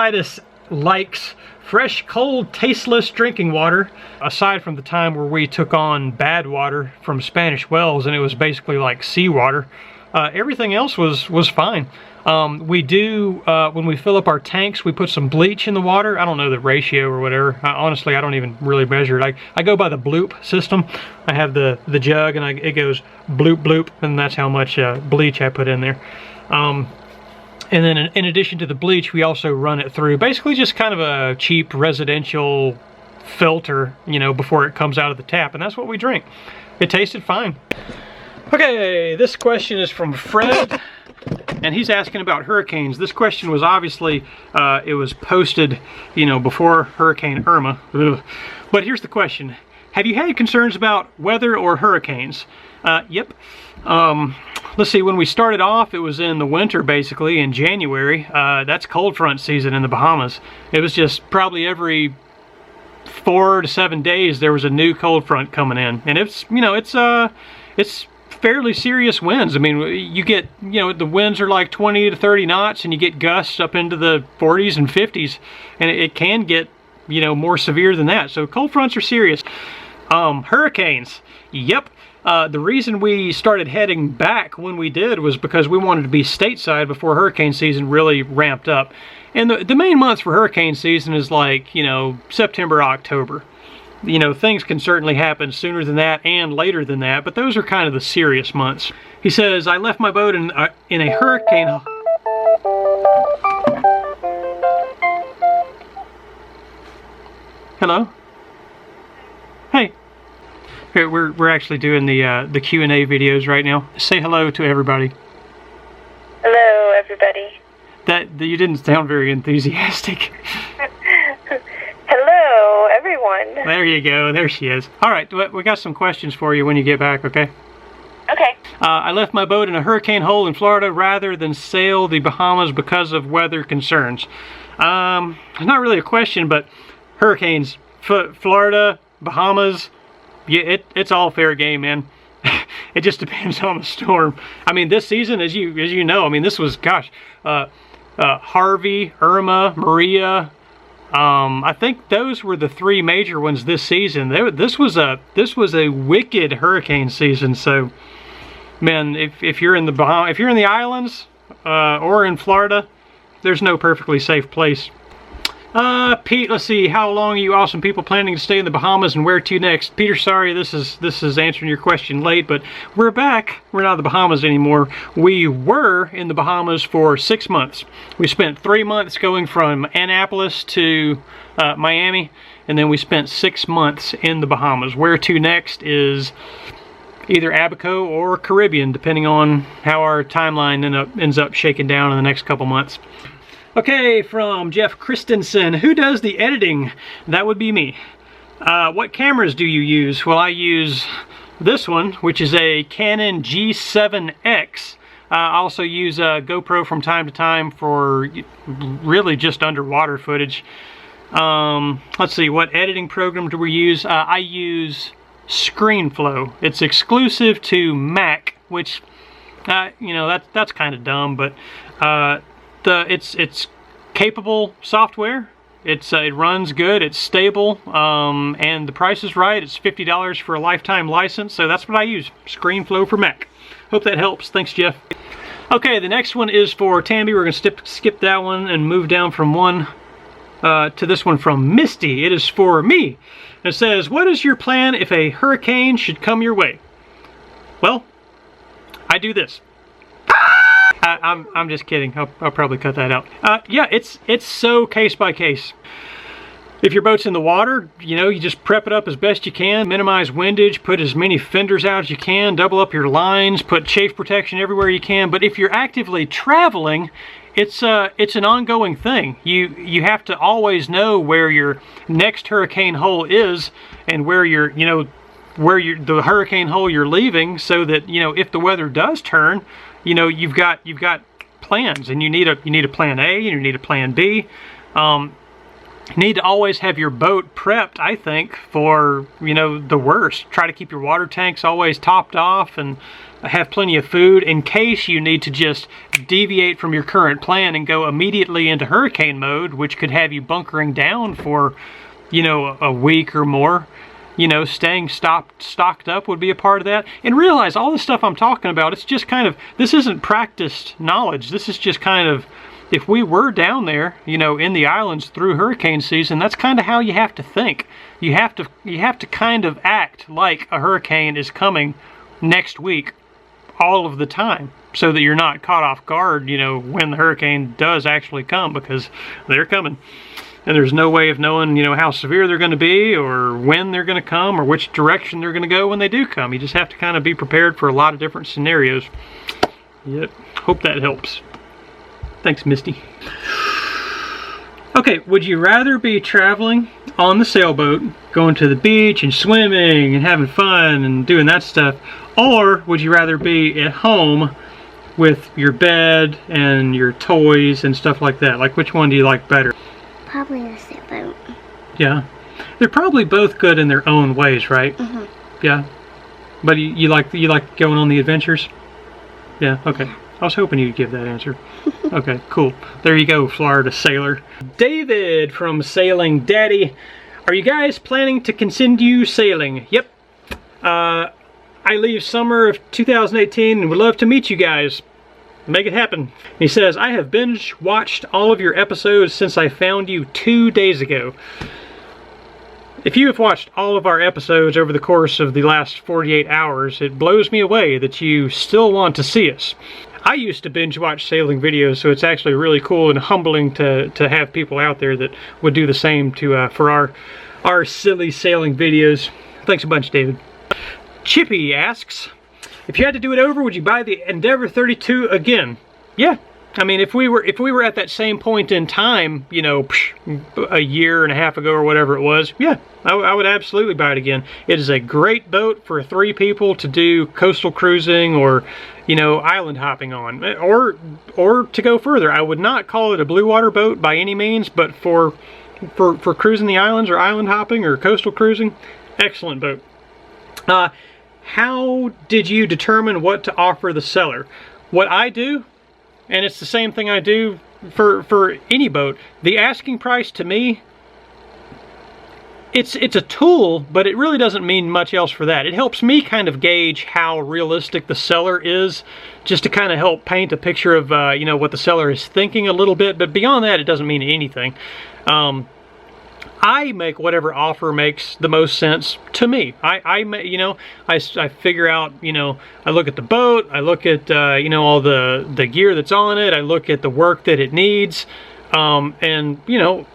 Titus likes fresh, cold, tasteless drinking water. Aside from the time where we took on bad water from Spanish wells and it was basically like seawater, everything else was fine. We do, when we fill up our tanks, we put some bleach in the water. I don't know the ratio or whatever. Honestly, I don't even really measure it. I go by the bloop system. I have the jug and it goes bloop bloop, and that's how much bleach I put in there. And then in addition to the bleach, we also run it through basically just kind of a cheap residential filter, you know, before it comes out of the tap, and that's what we drink. It tasted fine. Okay, this question is from Fred, and he's asking about hurricanes. This question was obviously, it was posted, you know, before Hurricane Irma. Ugh. But here's the question. Have you had concerns about weather or hurricanes? Yep. Let's see, when we started off, it was in the winter, basically, in January. That's cold front season in the Bahamas. It was just probably every 4 to 7 days there was a new cold front coming in. And it's, you know, it's fairly serious winds. I mean, you get, you know, the winds are like 20 to 30 knots, and you get gusts up into the 40s and 50s. And it can get, you know, more severe than that. So cold fronts are serious. Hurricanes. Yep. The reason we started heading back when we did was because we wanted to be stateside before hurricane season really ramped up. And the main months for hurricane season is like, you know, September, October. You know, things can certainly happen sooner than that and later than that, but those are kind of the serious months. He says, I left my boat in a hurricane... Hello? Hey. Here, we're actually doing the Q&A videos right now. Say hello to everybody. Hello, everybody. That you didn't sound very enthusiastic. Hello, everyone. There you go. There she is. All right, we got some questions for you when you get back, okay? Okay. I left my boat in a hurricane hole in Florida rather than sail the Bahamas because of weather concerns. Not really a question, but hurricanes, Florida, Bahamas, yeah, it's all fair game, man. It just depends on the storm. I mean, this season, as you know, I mean, this was, gosh, Harvey, Irma, Maria. I think those were the 3 major ones this season. This was a wicked hurricane season. So, man, if you're in the Bahamas, if you're in the islands or in Florida, there's no perfectly safe place. Pete, let's see, how long are you awesome people planning to stay in the Bahamas and where to next? Peter, sorry, this is answering your question late, but we're back. We're not in the Bahamas anymore. We were in the Bahamas for 6 months. We spent 3 months going from Annapolis to Miami, and then we spent 6 months in the Bahamas. Where to next is either Abaco or Caribbean, depending on how our timeline ends up shaking down in the next couple months. Okay, from Jeff Christensen, who does the editing? That would be me. What cameras do you use? Well, I use this one, which is a Canon G7X. I also use a GoPro from time to time for really just underwater footage. Let's see, what editing program do we use? I use ScreenFlow. It's exclusive to Mac, which, you know, that's kind of dumb, but it's capable software. It runs good, it's stable, and the price is right. It's $50 for a lifetime license, so that's what I use, ScreenFlow for Mac. Hope that helps. Thanks, Jeff. Okay, the next one is for Tambi. We're going to skip that one and move down from one to this one from Misty. It is for me. It says, what is your plan if a hurricane should come your way? Well, I do this. I'm just kidding. I'll probably cut that out. Yeah, it's so case by case. If your boat's in the water, you know, you just prep it up as best you can, minimize windage, put as many fenders out as you can, double up your lines, put chafe protection everywhere you can. But if you're actively traveling, it's an ongoing thing. You have to always know where your next hurricane hole is and where the hurricane hole you're leaving, so that, you know, if the weather does turn, you know, you've got plans, and you need a plan A and you need a plan B. You need to always have your boat prepped, I think, for, you know, the worst. Try to keep your water tanks always topped off and have plenty of food in case you need to just deviate from your current plan and go immediately into hurricane mode, which could have you bunkering down for, you know, a week or more. You know, staying stocked up would be a part of that. And realize all the stuff I'm talking about, it's just kind of, this isn't practiced knowledge. This is just kind of, if we were down there, you know, in the islands through hurricane season, that's kind of how you have to think. You have to kind of act like a hurricane is coming next week all of the time, so that you're not caught off guard, you know, when the hurricane does actually come, because they're coming. And there's no way of knowing, you know, how severe they're going to be, or when they're going to come, or which direction they're going to go when they do come. You just have to kind of be prepared for a lot of different scenarios. Yep, hope that helps. Thanks, Misty. Okay, would you rather be traveling on the sailboat, going to the beach and swimming and having fun and doing that stuff, or would you rather be at home with your bed and your toys and stuff like that? Like, which one do you like better? Probably the sailboat. Yeah, they're probably both good in their own ways, right? Mm-hmm. Yeah, but you like going on the adventures? Yeah. Okay. Yeah. I was hoping you'd give that answer. Okay, cool. There you go, Florida sailor. David from Sailing Daddy. Are you guys planning to continue sailing? Yep. I leave summer of 2018 and would love to meet you guys. Make it happen. He says, I have binge watched all of your episodes since I found you 2 days ago. If you have watched all of our episodes over the course of the last 48 hours, it blows me away that you still want to see us. I used to binge watch sailing videos, so it's actually really cool and humbling to have people out there that would do the same for our silly sailing videos. Thanks a bunch, David. Chippy asks, if you had to do it over, would you buy the Endeavour 32 again? Yeah. I mean, if we were at that same point in time, you know, a year and a half ago or whatever it was, yeah, I would absolutely buy it again. It is a great boat for 3 people to do coastal cruising or, you know, island hopping on, or to go further. I would not call it a blue water boat by any means, but for cruising the islands or island hopping or coastal cruising, excellent boat. How did you determine what to offer the seller? What I do, and it's the same thing I do for any boat, the asking price to me, it's a tool, but it really doesn't mean much else for that. It helps me kind of gauge how realistic the seller is, just to kind of help paint a picture of you know, what the seller is thinking a little bit, but beyond that it doesn't mean anything. I make whatever offer makes the most sense to me. You know, I figure out, you know, I look at the boat, I look at, you know, all the gear that's on it, I look at the work that it needs, and, you know,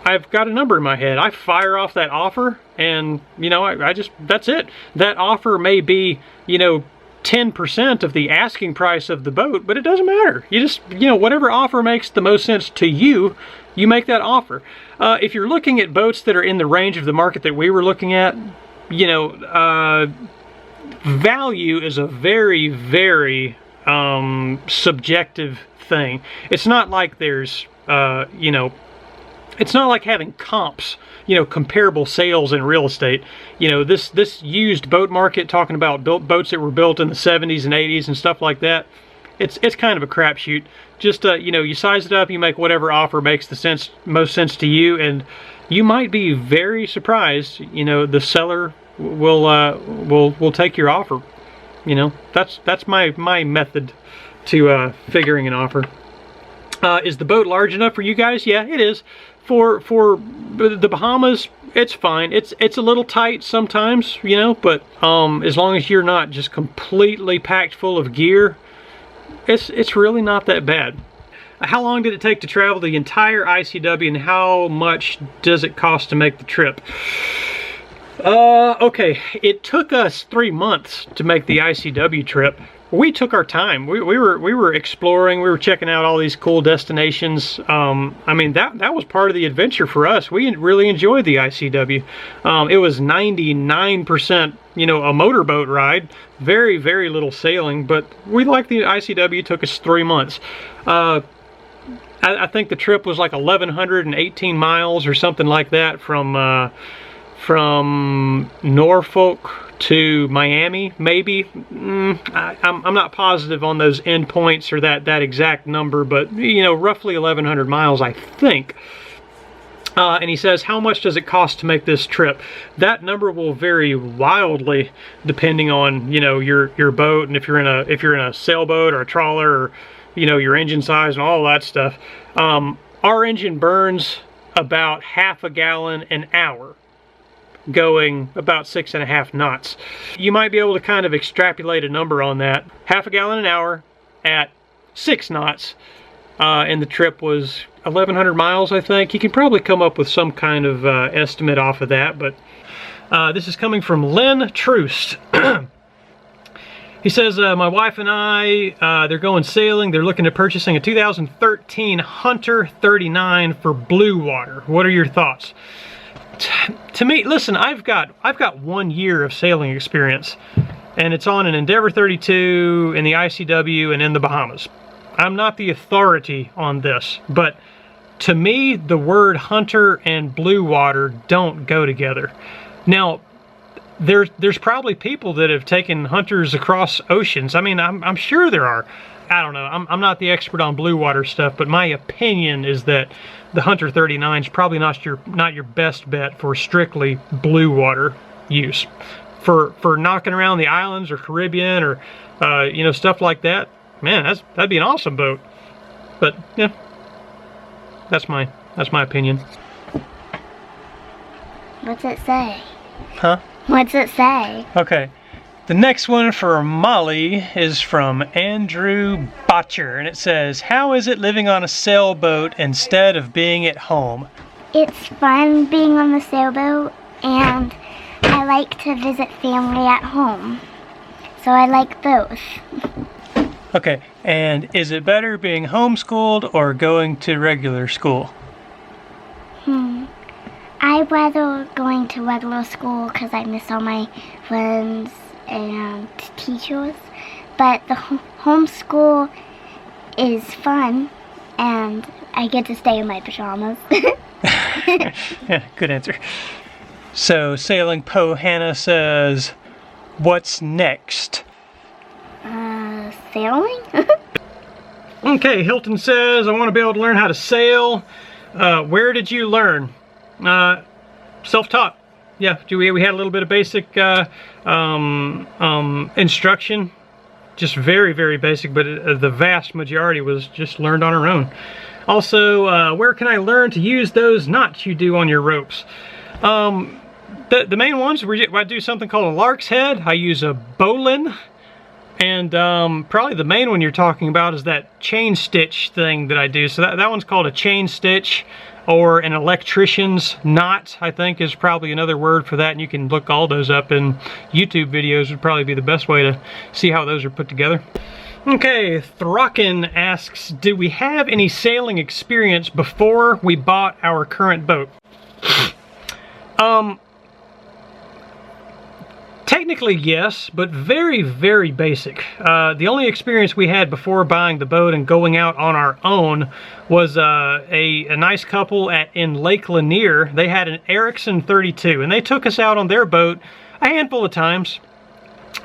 I've got a number in my head. I fire off that offer, and, you know, I just, that's it. That offer may be, you know, 10% of the asking price of the boat, but it doesn't matter. You just, you know, whatever offer makes the most sense to you, you make that offer. If you're looking at boats that are in the range of the market that we were looking at, you know, value is a very, very subjective thing. It's not like there's, you know, it's not like having comps, you know, comparable sales in real estate. You know, this used boat market, talking about boats that were built in the 70s and 80s and stuff like that, it's kind of a crapshoot. Just you know, you size it up, you make whatever offer makes the most sense to you, and you might be very surprised. You know, the seller will take your offer. You know, that's my method to figuring an offer. Is the boat large enough for you guys? Yeah, it is. For the Bahamas, it's fine. It's a little tight sometimes, you know, but as long as you're not just completely packed full of gear, it's really not that bad. How long did it take to travel the entire ICW, and how much does it cost to make the trip? Okay, it took us 3 months to make the ICW trip. We took our time. We were exploring. We were checking out all these cool destinations. I mean, that was part of the adventure for us. We really enjoyed the ICW. It was 99%, you know, a motorboat ride. Very, very little sailing, but we liked the ICW. It took us 3 months. I think the trip was like 1,118 miles or something like that from Norfolk to Miami, maybe. I'm not positive on those endpoints or that exact number, but you know, roughly 1,100 miles, I think. And he says, how much does it cost to make this trip? That number will vary wildly depending on, you know, your boat, and if you're in a sailboat or a trawler, or you know, your engine size and all that stuff. Our engine burns about half a gallon an hour, going about 6.5 knots. You might be able to kind of extrapolate a number on that. Half a gallon an hour at 6 knots, and the trip was 1,100 miles, I think. You can probably come up with some kind of estimate off of that, but this is coming from Lynn Troost. He says, my wife and I, they're going sailing. They're looking at purchasing a 2013 Hunter 39 for blue water. What are your thoughts? To me, listen, I've got 1 year of sailing experience, and it's on an Endeavour 32 in the ICW and in the Bahamas. I'm not the authority on this, but to me, the word hunter and blue water don't go together. Now, there's probably people that have taken hunters across oceans. I mean, I'm sure there are. I don't know. I'm not the expert on blue water stuff, but my opinion is that the Hunter 39 is probably not your best bet for strictly blue water use. For knocking around the islands or Caribbean or you know, stuff like that, man, that'd be an awesome boat. But yeah, that's my opinion. What's it say? Huh? What's it say? Okay. The next one for Molly is from Andrew Botcher, and it says, how is it living on a sailboat instead of being at home? It's fun being on the sailboat, and I like to visit family at home. So I like both. Okay, and is it better being homeschooled or going to regular school? I'd rather going to regular school because I miss all my friends and teachers. But the homeschool is fun, and I get to stay in my pajamas. Yeah, good answer. So, Sailing Poe Hannah says, what's next? Sailing? Okay, Hilton says, I want to be able to learn how to sail. Where did you learn? Self-taught. Yeah, we had a little bit of basic instruction. Just very, very basic, but the vast majority was just learned on our own. Also, where can I learn to use those knots you do on your ropes? The main ones, I do something called a lark's head. I use a bowline. And probably the main one you're talking about is that chain stitch thing that I do. So that one's called a chain stitch, or an electrician's knot, I think is probably another word for that. And you can look all those up in YouTube videos. Would probably be the best way to see how those are put together. Okay, Throcken asks, did we have any sailing experience before we bought our current boat? Technically, yes, but very, very basic. The only experience we had before buying the boat and going out on our own was a nice couple in Lake Lanier. They had an Erickson 32, and they took us out on their boat a handful of times.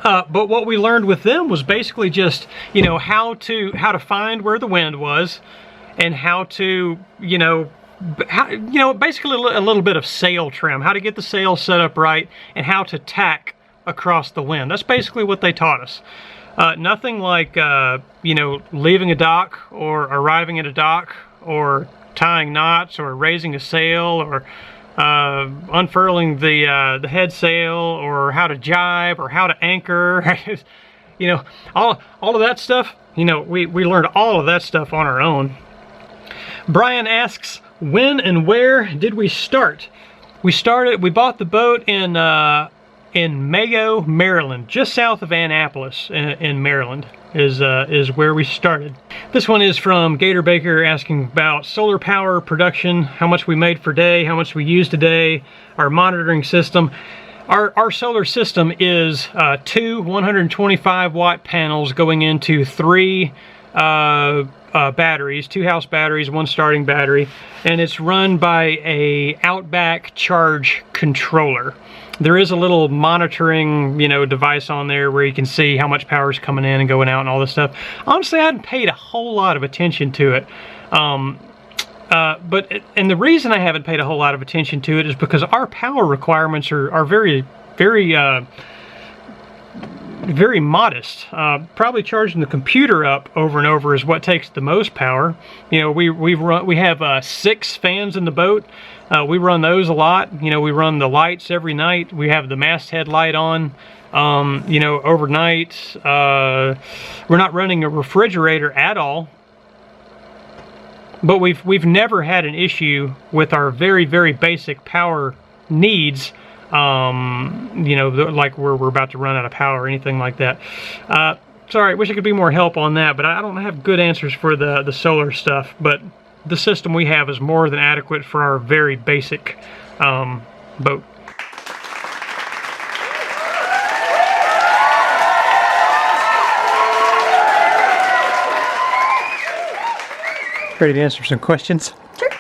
But what we learned with them was basically just, you know, how to find where the wind was, and how to, basically a little bit of sail trim, how to get the sail set up right, and how to tack across the wind. That's basically what they taught us. Nothing like, leaving a dock or arriving at a dock, or tying knots, or raising a sail, or unfurling the head sail, or how to jibe, or how to anchor. All of that stuff, we learned all of that stuff on our own. Brian asks, when and where did we start? We bought the boat in Mayo, Maryland, just south of Annapolis in Maryland is where we started. This one is from Gator Baker asking about solar power production, how much we made per day, how much we used a day, our monitoring system. Our solar system is 2 125 watt panels going into 3 batteries, 2 house batteries, 1 starting battery, and it's run by a Outback charge controller. There is a little monitoring, device on there where you can see how much power is coming in and going out and all this stuff. Honestly, I hadn't paid a whole lot of attention to it. And the reason I haven't paid a whole lot of attention to it is because our power requirements are very, very, very modest. Probably charging the computer up over and over is what takes the most power. We have 6 fans in the boat. We run those a lot. We run the lights every night. We have the masthead light on. Overnight. We're not running a refrigerator at all. But we've never had an issue with our very, very basic power needs. Like we're about to run out of power or anything like that. Sorry, I wish I could be more help on that, but I don't have good answers for the solar stuff. But the system we have is more than adequate for our very basic boat. Ready to answer some questions? Sure.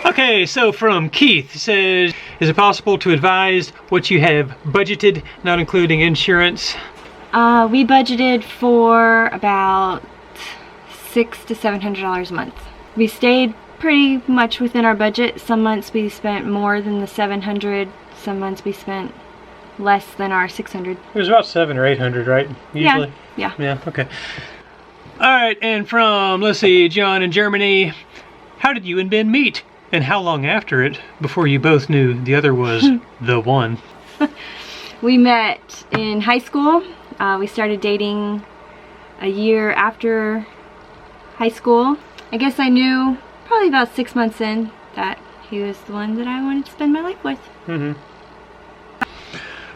Okay, so from Keith, says, is it possible to advise what you have budgeted, not including insurance? We budgeted for about $600 to $700 a month. We stayed pretty much within our budget. Some months we spent more than the $700. Some months we spent less than our $600. It was about $700 or $800, right? Usually? Yeah. Yeah, okay. Alright, and from, let's see, John in Germany, how did you and Ben meet? And how long after it before you both knew the other was the one? We met in high school. We started dating a year after high school. I guess I knew probably about 6 months in that he was the one that I wanted to spend my life with. Mm-hmm.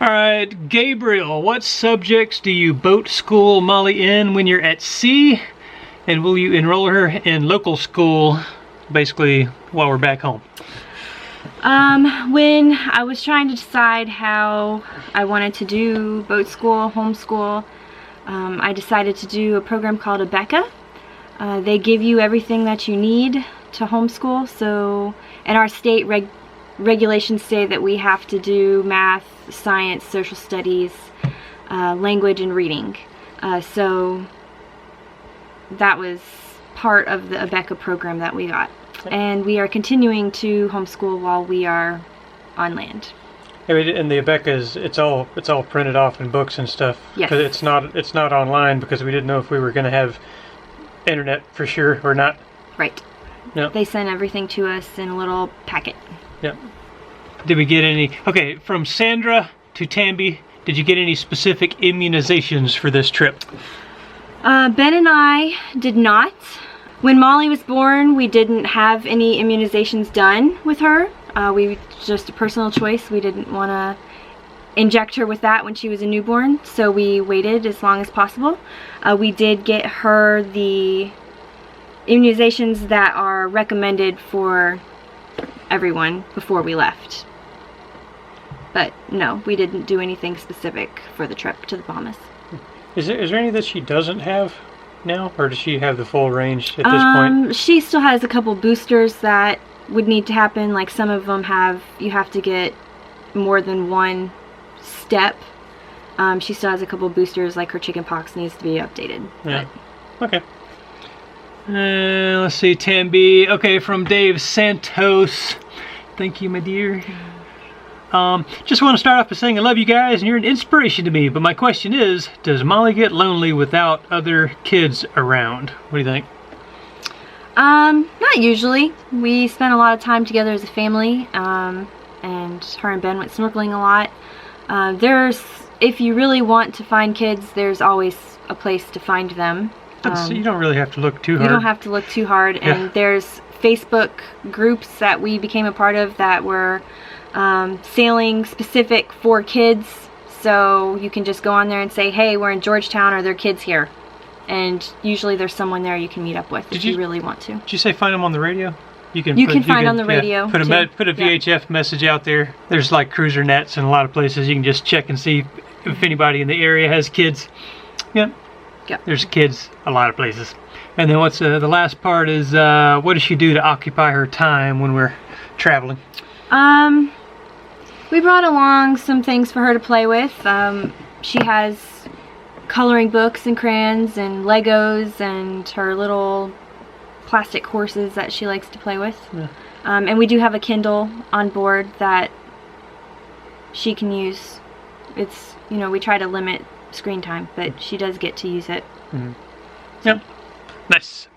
Alright, Gabriel, what subjects do you boat school Molly in when you're at sea? And will you enroll her in local school, basically, while we're back home? When I was trying to decide how I wanted to do boat school, homeschool, I decided to do a program called Abeka. They give you everything that you need to homeschool. So, and our state regulations say that we have to do math, science, social studies, language, and reading. So that was part of the Abeka program that we got. And we are continuing to homeschool while we are on land. And the Abeka it's all printed off in books and stuff. Yes. Because it's not online because we didn't know if we were going to have internet for sure or not. Right. Yep. They send everything to us in a little packet. Yep. Did we get any? Okay, from Sandra to Tambi, did you get any specific immunizations for this trip? Ben and I did not. When Molly was born, we didn't have any immunizations done with her. Just a personal choice. We didn't want to inject her with that when she was a newborn, so we waited as long as possible. We did get her the immunizations that are recommended for everyone before we left. But no, we didn't do anything specific for the trip to the Bahamas. Is there any that she doesn't have now, or does she have the full range at this point? She still has a couple boosters that would need to happen. Like some of them you have to get more than one step. She still has a couple boosters, like her chickenpox needs to be updated. Yeah. But. Okay. Let's see, Tambi. Okay, from Dave Santos. Thank you, my dear. Just want to start off by saying I love you guys and you're an inspiration to me. But my question is, does Molly get lonely without other kids around? What do you think? Not usually. We spend a lot of time together as a family. And her and Ben went snorkeling a lot. If you really want to find kids, there's always a place to find them. You don't really have to look too hard. You don't have to look too hard. Yeah. And there's Facebook groups that we became a part of that were sailing specific for kids. So you can just go on there and say, hey, we're in Georgetown, are there kids here? And usually there's someone there you can meet up with if you really want to. Did you say find them on the radio? You can find on the radio, put too. a VHF message out there. There's like cruiser nets in a lot of places. You can just check and see if anybody in the area has kids. Yep. There's kids a lot of places. And then what's the last part is what does she do to occupy her time when we're traveling? We brought along some things for her to play with. She has coloring books and crayons and Legos and her little plastic horses that she likes to play with. Yeah. And we do have a Kindle on board that she can use. It's, you know, we try to limit screen time, but she does get to use it. Mm-hmm. Yep. Nice.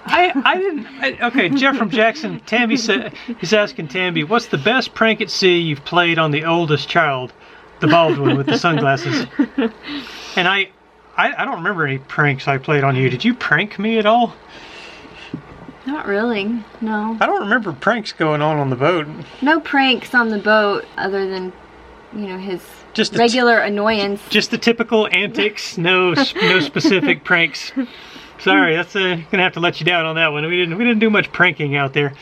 Okay, Jeff from Jackson, Tambi said, he's asking Tambi, what's the best prank at sea you've played on the oldest child, the bald one with the sunglasses? And I don't remember any pranks I played on you. Did you prank me at all? Not really, no. I don't remember pranks going on the boat. No pranks on the boat other than, you know, his regular annoyance. Just the typical antics, no specific pranks. Sorry, that's gonna have to let you down on that one. We didn't do much pranking out there.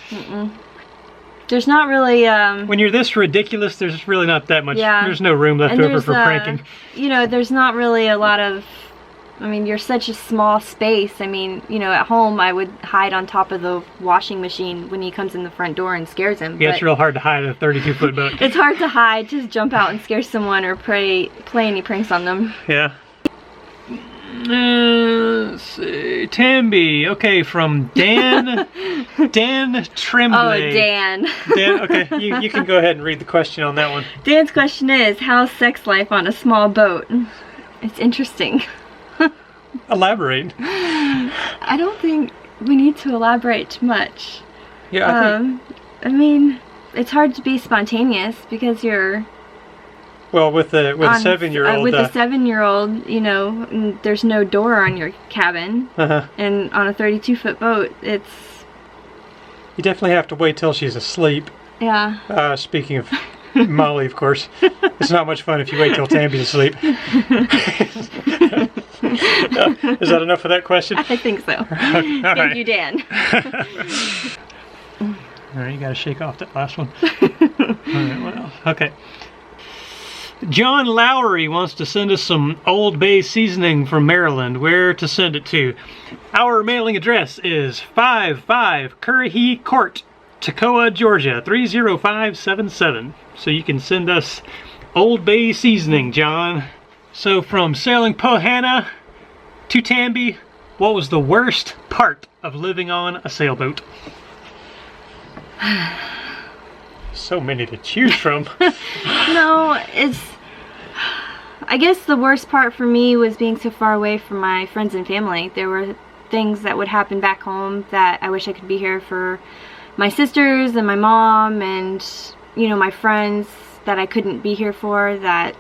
There's not really. When you're this ridiculous, there's really not that much. Yeah. There's no room left over for pranking. You know, there's not really a lot of. I mean, you're such a small space. I mean, you know, at home I would hide on top of the washing machine when he comes in the front door and scares him. Yeah, it's real hard to hide a 32-foot boat. It's hard to hide, just jump out and scare someone or play any pranks on them. Yeah. Let's see. Tambi, okay, from Dan Tremblay. Oh, Dan. Dan, okay, you can go ahead and read the question on that one. Dan's question is, how's sex life on a small boat? It's interesting. Elaborate. I don't think we need to elaborate too much. Yeah, I mean, it's hard to be spontaneous because you're. Well, with a 7-year-old. With a 7-year-old, you know, there's no door on your cabin, and on a 32-foot boat, it's. You definitely have to wait till she's asleep. Yeah. Speaking of Molly, of course, it's not much fun if you wait till Tambi's asleep. Is that enough for that question? I think so. Thank you, Dan. Alright, you gotta shake off that last one. Alright, what else? Okay. John Lowry wants to send us some Old Bay seasoning from Maryland. Where to send it to? Our mailing address is 55 Currahee Court, Toccoa, Georgia, 30577. So you can send us Old Bay seasoning, John. So from Sailing Pohana to Tambi, what was the worst part of living on a sailboat? So many to choose from. No, I guess the worst part for me was being so far away from my friends and family. There were things that would happen back home that I wish I could be here for my sisters and my mom and, you know, my friends that I couldn't be here for that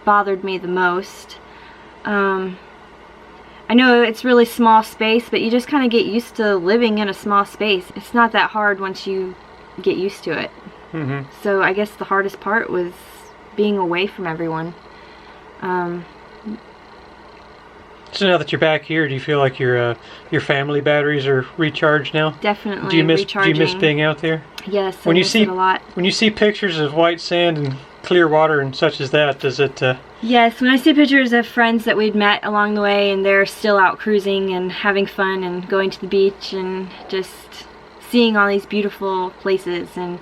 bothered me the most. I know it's really small space, but you just kind of get used to living in a small space. It's not that hard once you get used to it. So I guess the hardest part was being away from everyone. So now that you're back here, do you feel like your family batteries are recharged now? Definitely. Do you miss recharging. being out there? Yes, I miss it a lot. When you see pictures of white sand and clear water and such as that, does it? Yes, when I see pictures of friends that we'd met along the way and they're still out cruising and having fun and going to the beach and just seeing all these beautiful places and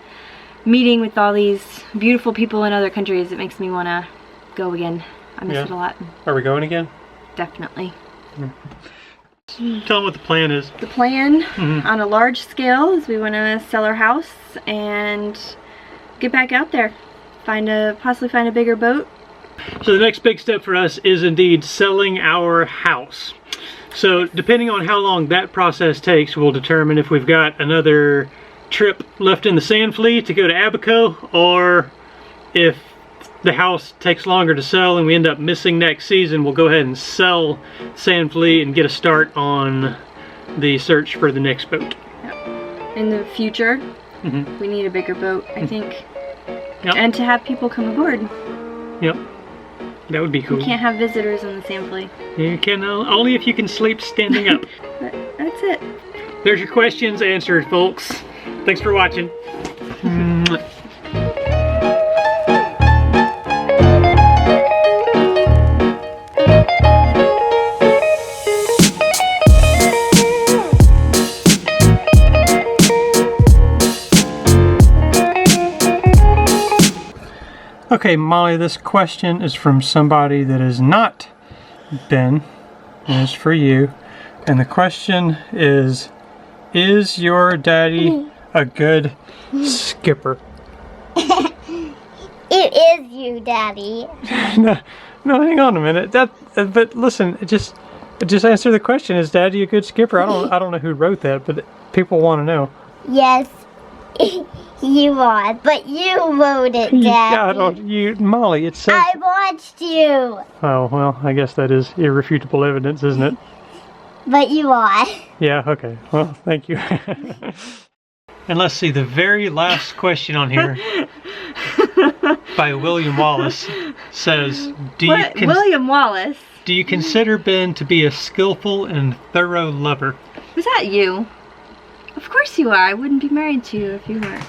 meeting with all these beautiful people in other countries, it makes me want to go again. I miss it a lot. Are we going again? Definitely. Tell them what the plan is. The plan on a large scale is we want to sell our house and get back out there. Possibly find a bigger boat. So the next big step for us is indeed selling our house. So depending on how long that process takes will determine if we've got another trip left in the sand flea to go to Abaco, or if the house takes longer to sell and we end up missing next season, we'll go ahead and sell Sand Flea and get a start on the search for the next boat. In the future, we need a bigger boat, I think. And to have people come aboard. Yep. That would be cool. You can't have visitors on the Sand Flea. You can only if you can sleep standing up. That's it. There's your questions answered, folks. Thanks for watching. Okay, Molly, this question is from somebody that has not been, and it's for you. And the question is your daddy a good skipper? It is you, Daddy. No, hang on a minute. But listen, just answer the question. Is Daddy a good skipper? I don't know who wrote that, but people want to know. Yes, you are, but you wrote it, Daddy. Yeah, Molly, it says. I watched you. Oh well, I guess that is irrefutable evidence, isn't it? But you are. Yeah. Okay. Well, thank you. And let's see, the very last question on here by William Wallace says, William Wallace? Do you consider Ben to be a skillful and thorough lover? Was that you? Of course you are. I wouldn't be married to you if you weren't.